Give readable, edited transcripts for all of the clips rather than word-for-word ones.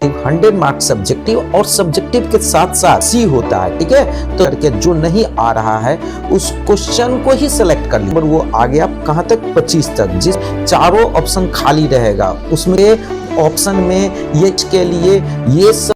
100 marks subjective और subjective के साथ साथ सी होता है, ठीक है। तो करके जो नहीं आ रहा है उस क्वेश्चन को ही सिलेक्ट कर लीजिए। वो आ गया कहां तक, 25 तक, जिस चारों ऑप्शन खाली रहेगा उसमें ऑप्शन में ये के लिए ये सब।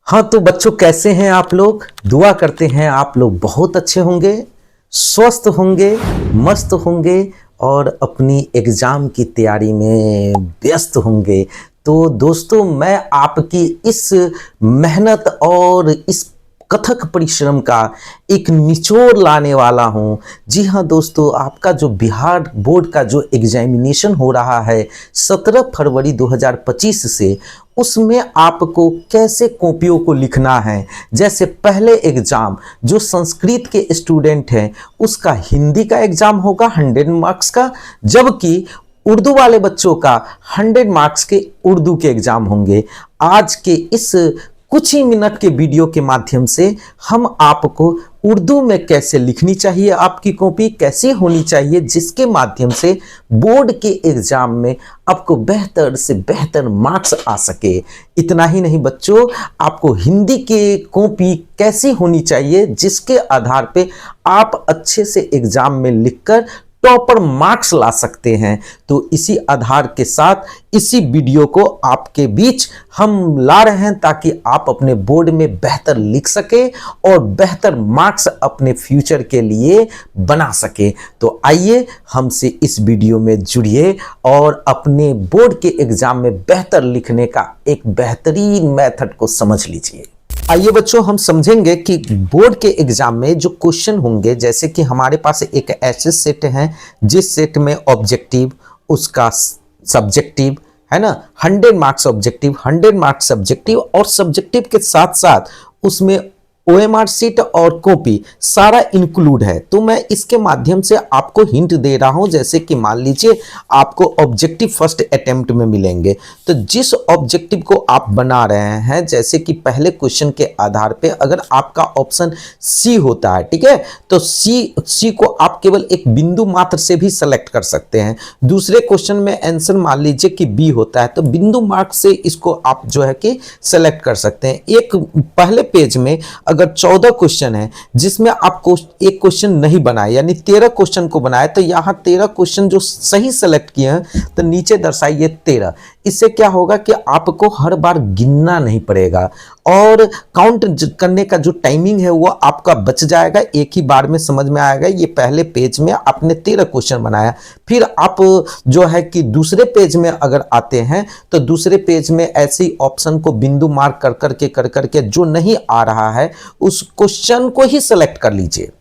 हाँ तो बच्चों कैसे हैं आप लोग, दुआ करते हैं आप लोग बहुत अच्छे होंगे, स्वस्थ होंगे, मस्त होंगे और अपनी एग्जाम की तैयारी में व्यस्त होंगे। तो दोस्तों मैं आपकी इस मेहनत और इस कथक परिश्रम का एक निचोड़ लाने वाला हूं। जी हाँ दोस्तों, आपका जो बिहार बोर्ड का जो एग्जामिनेशन हो रहा है 17 फरवरी 2025 से, उसमें आपको कैसे कॉपियों को लिखना है। जैसे पहले एग्जाम जो संस्कृत के स्टूडेंट हैं उसका हिंदी का एग्जाम होगा 100 मार्क्स का, जबकि उर्दू वाले बच्चों का 100 मार्क्स के उर्दू के एग्जाम होंगे। आज के इस कुछ ही मिनट के वीडियो के माध्यम से हम आपको उर्दू में कैसे लिखनी चाहिए, आपकी कॉपी कैसी होनी चाहिए, जिसके माध्यम से बोर्ड के एग्जाम में आपको बेहतर से बेहतर मार्क्स आ सके। इतना ही नहीं बच्चों, आपको हिंदी के कॉपी कैसी होनी चाहिए जिसके आधार पे आप अच्छे से एग्जाम में लिखकर टॉपर मार्क्स ला सकते हैं। तो इसी आधार के साथ इसी वीडियो को आपके बीच हम ला रहे हैं ताकि आप अपने बोर्ड में बेहतर लिख सके और बेहतर मार्क्स अपने फ्यूचर के लिए बना सके। तो आइए हमसे इस वीडियो में जुड़िए और अपने बोर्ड के एग्जाम में बेहतर लिखने का एक बेहतरीन मेथड को समझ लीजिए। आइए बच्चों हम समझेंगे कि बोर्ड के एग्जाम में जो क्वेश्चन होंगे, जैसे कि हमारे पास एक ऐसे सेट है जिस सेट में ऑब्जेक्टिव, उसका सब्जेक्टिव है ना, 100 मार्क्स ऑब्जेक्टिव, 100 मार्क्स सब्जेक्टिव और सब्जेक्टिव के साथ साथ उसमें OMR शीट और कॉपी सारा इंक्लूड है। तो मैं इसके माध्यम से आपको हिंट दे रहा हूं। जैसे कि मान लीजिए आपको ऑब्जेक्टिव फर्स्ट अटेम्प्ट में मिलेंगे, तो जिस ऑब्जेक्टिव को आप बना रहे हैं, जैसे कि पहले क्वेश्चन के आधार पे अगर आपका ऑप्शन सी होता है, ठीक है, तो सी को आप केवल एक बिंदु मात्र से भी सेलेक्ट कर सकते हैं। दूसरे क्वेश्चन में आंसर मान लीजिए कि बी होता है, तो बिंदु मार्क से इसको आप जो है कि सेलेक्ट कर सकते हैं। एक पहले पेज में अगर 14 क्वेश्चन है जिसमें आपको एक क्वेश्चन नहीं बनाए, यानी 13 क्वेश्चन को बनाए, तो यहाँ 13 क्वेश्चन जो सही सेलेक्ट किए हैं तो नीचे दर्शाइए 13। इससे क्या होगा कि आपको हर बार गिनना नहीं पड़ेगा और काउंट करने का जो टाइमिंग है वो आपका बच जाएगा, एक ही बार में समझ में आएगा। ये पहले पेज में आपने 13 क्वेश्चन बनाया, फिर आप जो है कि दूसरे पेज में अगर आते हैं तो दूसरे पेज में ऐसे ही ऑप्शन को बिंदु मार्क कर करके जो नहीं आ रहा है उस क्वेश्चन को ही सिलेक्ट कर लीजिए,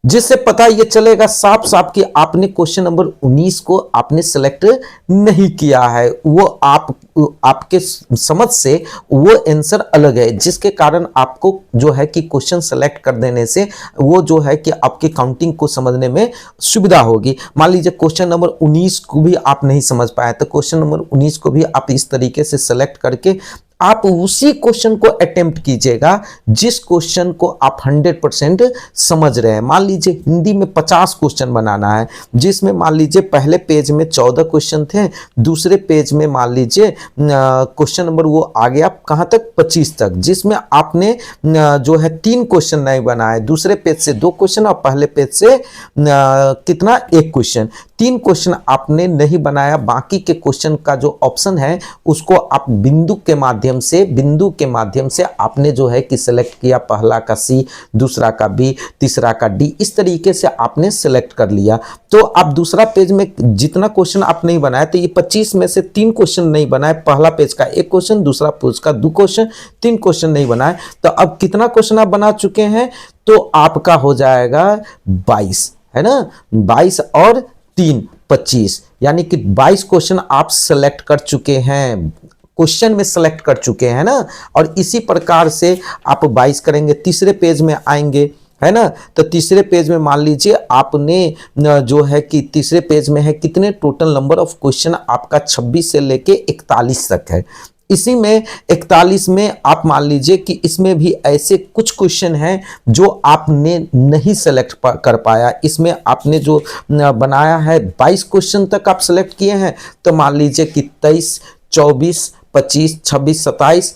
जिससे पता ये चलेगा साफ साफ कि आपने क्वेश्चन नंबर 19 को आपने सेलेक्ट नहीं किया है। वो आपके समझ से वो आंसर अलग है, जिसके कारण आपको जो है कि क्वेश्चन सेलेक्ट कर देने से वो जो है कि आपके काउंटिंग को समझने में सुविधा होगी। मान लीजिए क्वेश्चन नंबर 19 को भी आप नहीं समझ पाए, तो क्वेश्चन नंबर 19 को भी आप इस तरीके से सेलेक्ट करके आप उसी क्वेश्चन को अटेम्प्ट कीजिएगा जिस क्वेश्चन को आप 100% समझ रहे हैं। मान लीजिए हिंदी में 50 क्वेश्चन बनाना है, जिसमें मान लीजिए पहले पेज में 14 क्वेश्चन थे, दूसरे पेज में मान लीजिए क्वेश्चन नंबर वो आ गया कहाँ तक, 25 तक, जिसमें आपने जो है 3 क्वेश्चन नहीं बनाए, दूसरे पेज से 2 क्वेश्चन और पहले पेज से कितना, 1 क्वेश्चन। 3 क्वेश्चन आपने नहीं बनाया, बाकी के क्वेश्चन का जो ऑप्शन है उसको आप बिंदु के माध्यम से आपने जो है कि सिलेक्ट किया। पहला का सी, दूसरा का बी, तीसरा का डी, इस तरीके से आपने सिलेक्ट कर लिया। तो आप दूसरा पेज में जितना क्वेश्चन आप नहीं बनाए, तो ये 25 में से 3 क्वेश्चन नहीं बनाए, पहला पेज का 1 क्वेश्चन, दूसरा पेज का 2 क्वेश्चन, 3 क्वेश्चन नहीं बनाए, तो अब कितना क्वेश्चन आप बना चुके हैं, तो आपका हो जाएगा 22, है ना, 22 और 3 25, यानी कि 22 क्वेश्चन आप सेलेक्ट कर चुके हैं, क्वेश्चन में सेलेक्ट कर चुके हैं ना। और इसी प्रकार से आप 22 करेंगे, तीसरे पेज में आएंगे, है ना, तो तीसरे पेज में मान लीजिए आपने जो है कि तीसरे पेज में है कितने, टोटल नंबर ऑफ क्वेश्चन आपका 26 से लेके 41 तक है। इसी में 41 में आप मान लीजिए कि इसमें भी ऐसे कुछ क्वेश्चन हैं जो आपने नहीं सेलेक्ट कर पाया। इसमें आपने जो बनाया है 22 क्वेश्चन तक आप सेलेक्ट किए हैं, तो मान लीजिए कि 23, 24, 25, 26, 27,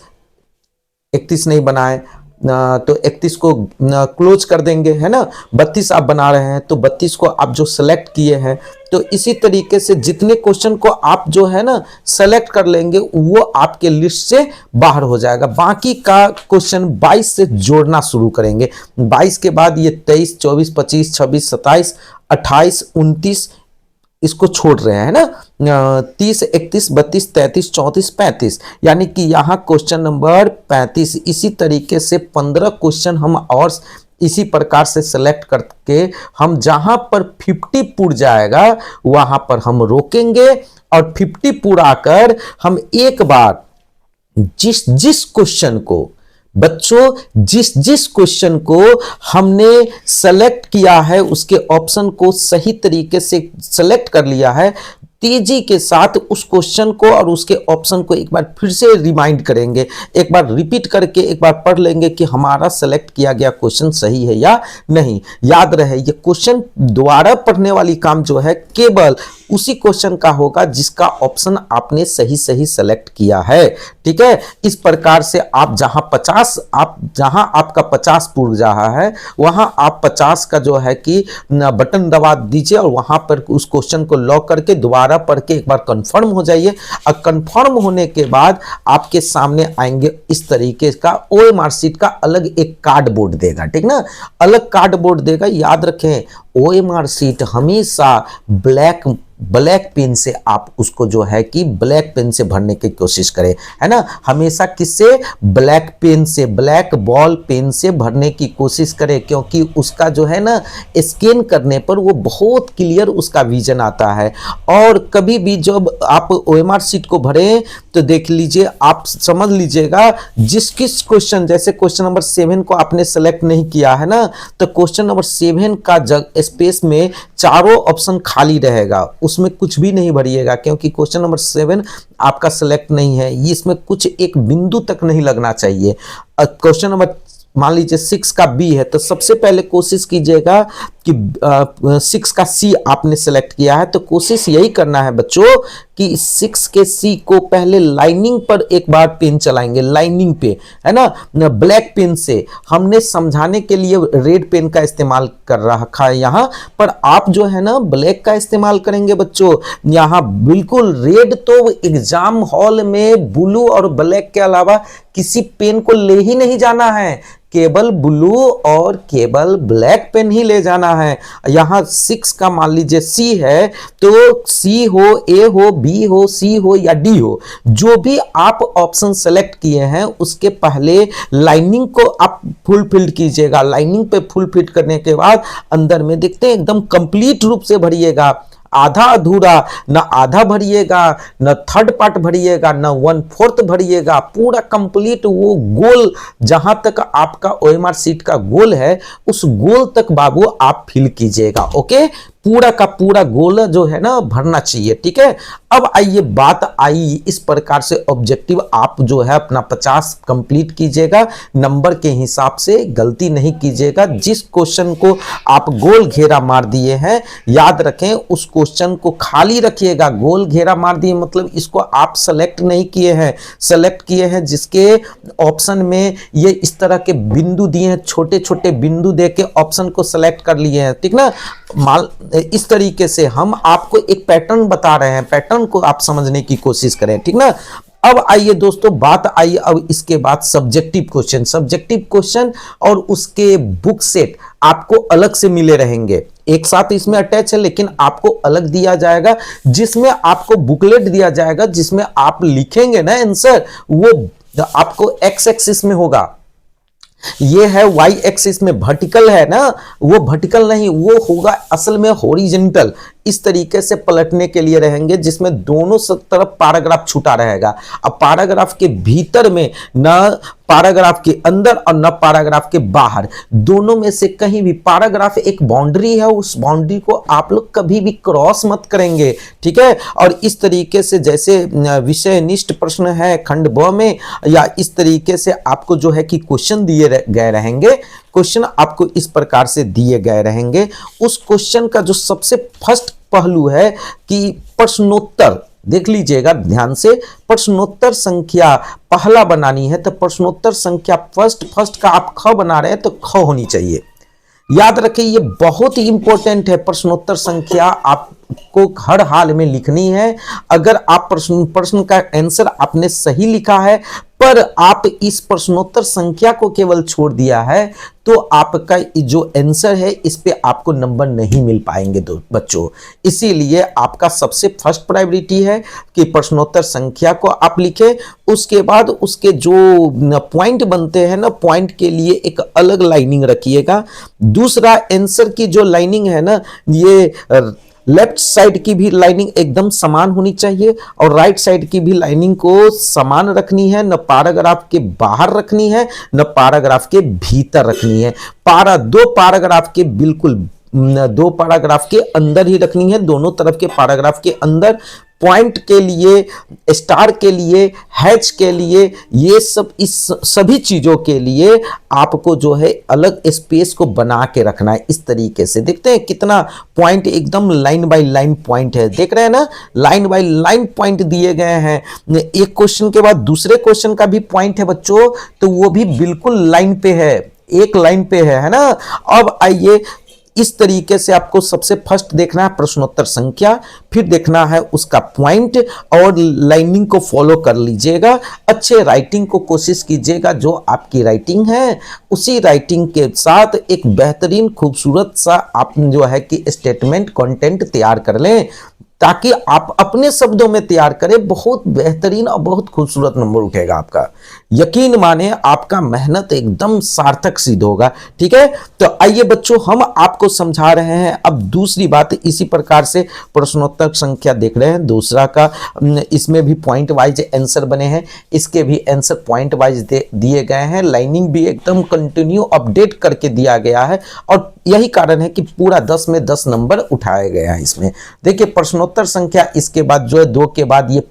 31 नहीं बनाए तो 31 को क्लोज कर देंगे, है ना। 32 आप बना रहे हैं तो 32 को आप जो सेलेक्ट किए हैं, तो इसी तरीके से जितने क्वेश्चन को आप जो है ना सेलेक्ट कर लेंगे वो आपके लिस्ट से बाहर हो जाएगा। बाकी का क्वेश्चन 22 से जोड़ना शुरू करेंगे। 22 के बाद ये 23, 24, 25, 26, 27, 28, 29 इसको छोड़ रहे हैं ना। 30, 31, 32, 33, 34, 35, यानी कि यहाँ क्वेश्चन नंबर 35। इसी तरीके से 15 क्वेश्चन हम और इसी प्रकार से सेलेक्ट करके हम जहां पर 50 पुर जाएगा वहां पर हम रोकेंगे और 50 पूरा कर हम एक बार जिस जिस क्वेश्चन को बच्चों जिस जिस क्वेश्चन को हमने सेलेक्ट किया है उसके ऑप्शन को सही तरीके से सेलेक्ट कर लिया है, तेजी के साथ उस क्वेश्चन को और उसके ऑप्शन को एक बार फिर से रिमाइंड करेंगे, एक बार रिपीट करके एक बार पढ़ लेंगे कि हमारा सेलेक्ट किया गया क्वेश्चन सही है या नहीं। याद रहे ये क्वेश्चन दोबारा पढ़ने वाली काम जो है केवल उसी क्वेश्चन का होगा जिसका ऑप्शन आपने सही सही सेलेक्ट किया है। ठीक है, इस प्रकार से आप जहां आपका 50 पूर रहा है वहां आप 50 का जो है कि बटन दबा दीजिए और वहां पर उस क्वेश्चन को लॉक करके दोबारा पढ़ के एक बार कंफर्म हो जाइए। और कंफर्म होने के बाद आपके सामने आएंगे इस तरीके का ओएमआर शीट का अलग एक कार्डबोर्ड देगा। ठीक ना, अलग कार्डबोर्ड देगा। याद रखें ओएमआर शीट हमेशा ब्लैक पेन से आप उसको जो है कि ब्लैक पेन से भरने की कोशिश करें, है ना। हमेशा किससे, ब्लैक पेन से, ब्लैक बॉल पेन से भरने की कोशिश करें, क्योंकि उसका जो है ना स्कैन करने पर वो बहुत क्लियर उसका विजन आता है। और कभी भी जब आप ओएमआर शीट को भरें तो देख लीजिए, आप समझ लीजिएगा जिस किस क्वेश्चन, जैसे क्वेश्चन नंबर 7 को आपने सेलेक्ट नहीं किया है ना, तो क्वेश्चन नंबर 7 का स्पेस में चारों ऑप्शन खाली रहेगा, उसमें कुछ भी नहीं भरिएगा, क्योंकि क्वेश्चन नंबर 7 आपका सेलेक्ट नहीं है, ये इसमें कुछ एक बिंदु तक नहीं लगना चाहिए। क्वेश्चन नंबर मान लीजिए 6 का बी है, तो सबसे पहले कोशिश कीजिएगा कि 6 का सी आपने सेलेक्ट किया है तो कोशिश यही करना है बच्चों कि 6 के सी को पहले लाइनिंग पर एक बार पेन चलाएंगे, लाइनिंग पे, है ना। ब्लैक पेन से हमने समझाने के लिए रेड पेन का इस्तेमाल कर रखा है यहाँ पर, आप जो है ना ब्लैक का इस्तेमाल करेंगे बच्चों। यहाँ बिल्कुल रेड तो एग्जाम हॉल में ब्लू और ब्लैक के अलावा किसी पेन को ले ही नहीं जाना है, केवल ब्लू और केवल ब्लैक पेन ही ले जाना है। यहाँ 6 का मान लीजिए सी है तो सी हो, ए हो, बी हो, सी हो या डी हो, जो भी आप ऑप्शन सेलेक्ट किए हैं उसके पहले लाइनिंग को आप फुल फिल कीजिएगा। लाइनिंग पे फुल फिल करने के बाद अंदर में देखते हैं एकदम कंप्लीट रूप से भरिएगा, आधा अधूरा ना आधा भरिएगा, न थर्ड पार्ट भरिएगा, न 1/4 भरिएगा, पूरा कंप्लीट वो गोल जहां तक आपका ओएमआर शीट का गोल है उस गोल तक बाबू आप फिल कीजिएगा। ओके, पूरा का पूरा गोल जो है ना भरना चाहिए। ठीक है, अब आइए बात आई इस प्रकार से ऑब्जेक्टिव आप जो है अपना 50 कंप्लीट कीजिएगा, नंबर के हिसाब से गलती नहीं कीजिएगा। जिस क्वेश्चन को आप गोल घेरा मार दिए हैं याद रखें उस क्वेश्चन को खाली रखिएगा। गोल घेरा मार दिए मतलब इसको आप सेलेक्ट नहीं किए हैं, सेलेक्ट किए हैं जिसके ऑप्शन में ये इस तरह के बिंदु दिए हैं, छोटे छोटे बिंदु दे के ऑप्शन को सेलेक्ट कर लिए हैं। ठीक ना, इस तरीके से हम आपको एक पैटर्न बता रहे हैं, पैटर्न को आप समझने की कोशिश करें। ठीक ना, अब आइए दोस्तों बात आई अब इसके बाद सब्जेक्टिव क्वेश्चन और उसके बुक सेट आपको अलग से मिले रहेंगे, एक साथ इसमें अटैच है लेकिन आपको अलग दिया जाएगा, जिसमें आपको बुकलेट दिया जाएगा जिसमें आप लिखेंगे ना आंसर, वो आपको एक्स एक्सिस में होगा, ये है वाई एक्सिस में वर्टिकल है ना, वो वर्टिकल नहीं, वो होगा असल में हॉरिजॉन्टल। इस तरीके से पलटने के लिए रहेंगे जिसमें दोनों तरफ पैराग्राफ छूटा रहेगा। अब पैराग्राफ के भीतर में न पैराग्राफ के अंदर और न पैराग्राफ के बाहर, दोनों में से कहीं भी पैराग्राफ एक बाउंड्री है, उस बाउंड्री को आप लोग कभी भी क्रॉस मत करेंगे। ठीक है, और इस तरीके से जैसे विषय निष्ठ प्रश्न है खंड ब में, या इस तरीके से आपको जो है कि क्वेश्चन दिए गए रहेंगे, क्वेश्चन आपको इस प्रकार से दिए गए रहेंगे। उस क्वेश्चन का जो सबसे फर्स्ट पहलू है कि प्रश्नोत्तर, देख लीजिएगा ध्यान से। प्रश्नोत्तर संख्या पहला बनानी है तो प्रश्नोत्तर संख्या फर्स्ट का आप ख बना रहे हैं तो ख होनी चाहिए। याद रखिए ये बहुत ही इंपॉर्टेंट है। प्रश्नोत्तर संख्या आपको हर हाल में लिखनी है। अगर आप प्रश्न का आंसर आपने सही लिखा है पर आप इस प्रश्नोत्तर संख्या को केवल छोड़ दिया है तो आपका जो आंसर है इस पे आपको नंबर नहीं मिल पाएंगे बच्चों। इसीलिए आपका सबसे फर्स्ट प्रायोरिटी है कि प्रश्नोत्तर संख्या को आप लिखें। उसके बाद उसके जो पॉइंट बनते हैं ना, पॉइंट के लिए एक अलग लाइनिंग रखिएगा। दूसरा आंसर की जो लाइनिंग है ना, ये लेफ्ट साइड की भी लाइनिंग एकदम समान होनी चाहिए और राइट साइड की भी लाइनिंग को समान रखनी है। न पैराग्राफ के बाहर रखनी है न पैराग्राफ के भीतर रखनी है। दो पैराग्राफ के बिल्कुल दो पैराग्राफ के अंदर ही रखनी है, दोनों तरफ के पैराग्राफ के अंदर। पॉइंट के लिए, स्टार के लिए, हैच के लिए, ये सब इस सभी चीजों के लिए आपको जो है अलग स्पेस को बना के रखना है। इस तरीके से देखते हैं कितना पॉइंट एकदम लाइन बाय लाइन पॉइंट है, देख रहे हैं ना, लाइन बाय लाइन पॉइंट दिए गए हैं। एक क्वेश्चन के बाद दूसरे क्वेश्चन का भी पॉइंट है बच्चों, तो वो भी बिल्कुल लाइन पे है, एक लाइन पे है ना। अब आइए इस तरीके से आपको सबसे फर्स्ट देखना है प्रश्नोत्तर संख्या, फिर देखना है उसका पॉइंट और लाइनिंग को फॉलो कर लीजिएगा। अच्छे राइटिंग को कोशिश कीजिएगा, जो आपकी राइटिंग है उसी राइटिंग के साथ एक बेहतरीन खूबसूरत सा आप जो है कि स्टेटमेंट कंटेंट तैयार कर लें ताकि आप अपने शब्दों में तैयार करें। बहुत बेहतरीन और बहुत खूबसूरत नंबर उठेगा आपका। यकीन माने आपका मेहनत एकदम सार्थक सिद्ध होगा। ठीक है, तो आइए बच्चों हम आपको समझा रहे हैं अब दूसरी बात। इसी प्रकार से प्रश्नोत्तर संख्या देख रहे हैं दूसरा का, इसमें भी पॉइंट वाइज आंसर बने हैं, इसके भी आंसर पॉइंट वाइज दिए गए हैं। लाइनिंग भी एकदम कंटिन्यू अपडेट करके दिया गया है और यही कारण है कि पूरा 10 में 10 नंबर उठाए गए हैं इसमें। देखिए प्रश्नोत्तर संख्या इसके बाद जो है 2 के बाद ये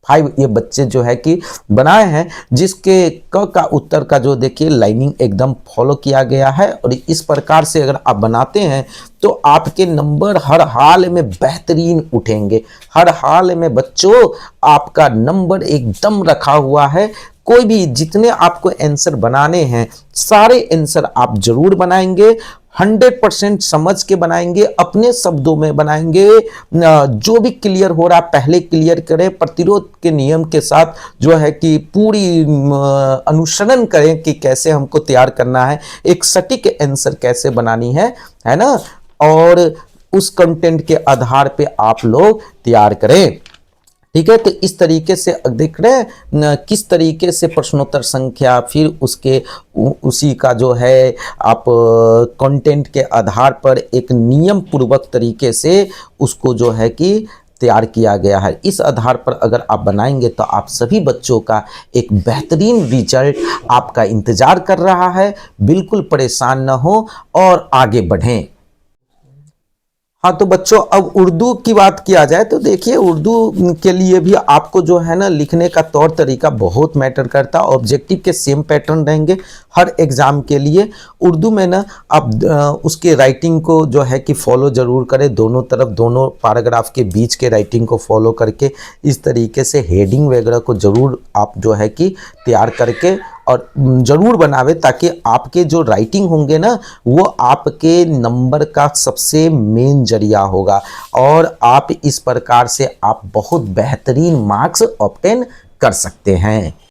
5 ये बच्चे जो है कि बनाए हैं, जिसके क का उत्तर का जो देखिए लाइनिंग एकदम फॉलो किया गया है। और इस प्रकार से अगर आप बनाते हैं तो आपके नंबर हर हाल में बेहतरीन उठेंगे। हर हाल में बच्चों आपका नंबर एकदम रखा हुआ है। कोई भी जितने आपको आंसर बनाने हैं सारे आंसर आप जरूर बनाएंगे, 100% समझ के बनाएंगे, अपने शब्दों में बनाएंगे। जो भी क्लियर हो रहा पहले क्लियर करें, प्रतिरोध के नियम के साथ जो है कि पूरी अनुसरण करें कि कैसे हमको तैयार करना है, एक सटीक आंसर कैसे बनानी है ना, और उस कंटेंट के आधार पे आप लोग तैयार करें। ठीक है, तो इस तरीके से देख रहे हैं किस तरीके से प्रश्नोत्तर संख्या, फिर उसके उसी का जो है आप कंटेंट के आधार पर एक नियम पूर्वक तरीके से उसको जो है कि तैयार किया गया है। इस आधार पर अगर आप बनाएंगे तो आप सभी बच्चों का एक बेहतरीन रिजल्ट आपका इंतजार कर रहा है। बिल्कुल परेशान न हो और आगे बढ़ें। हाँ तो बच्चों अब उर्दू की बात किया जाए तो देखिए उर्दू के लिए भी आपको जो है ना लिखने का तौर तरीका बहुत मैटर करता है। ऑब्जेक्टिव के सेम पैटर्न रहेंगे हर एग्ज़ाम के लिए। उर्दू में ना आप उसके राइटिंग को जो है कि फॉलो ज़रूर करें, दोनों तरफ दोनों पैराग्राफ के बीच के राइटिंग को फॉलो करके इस तरीके से हेडिंग वगैरह को ज़रूर आप जो है कि तैयार करके और ज़रूर बनावे, ताकि आपके जो राइटिंग होंगे ना वो आपके नंबर का सबसे मेन जरिया होगा और आप इस प्रकार से आप बहुत बेहतरीन मार्क्स ऑब्टेन कर सकते हैं।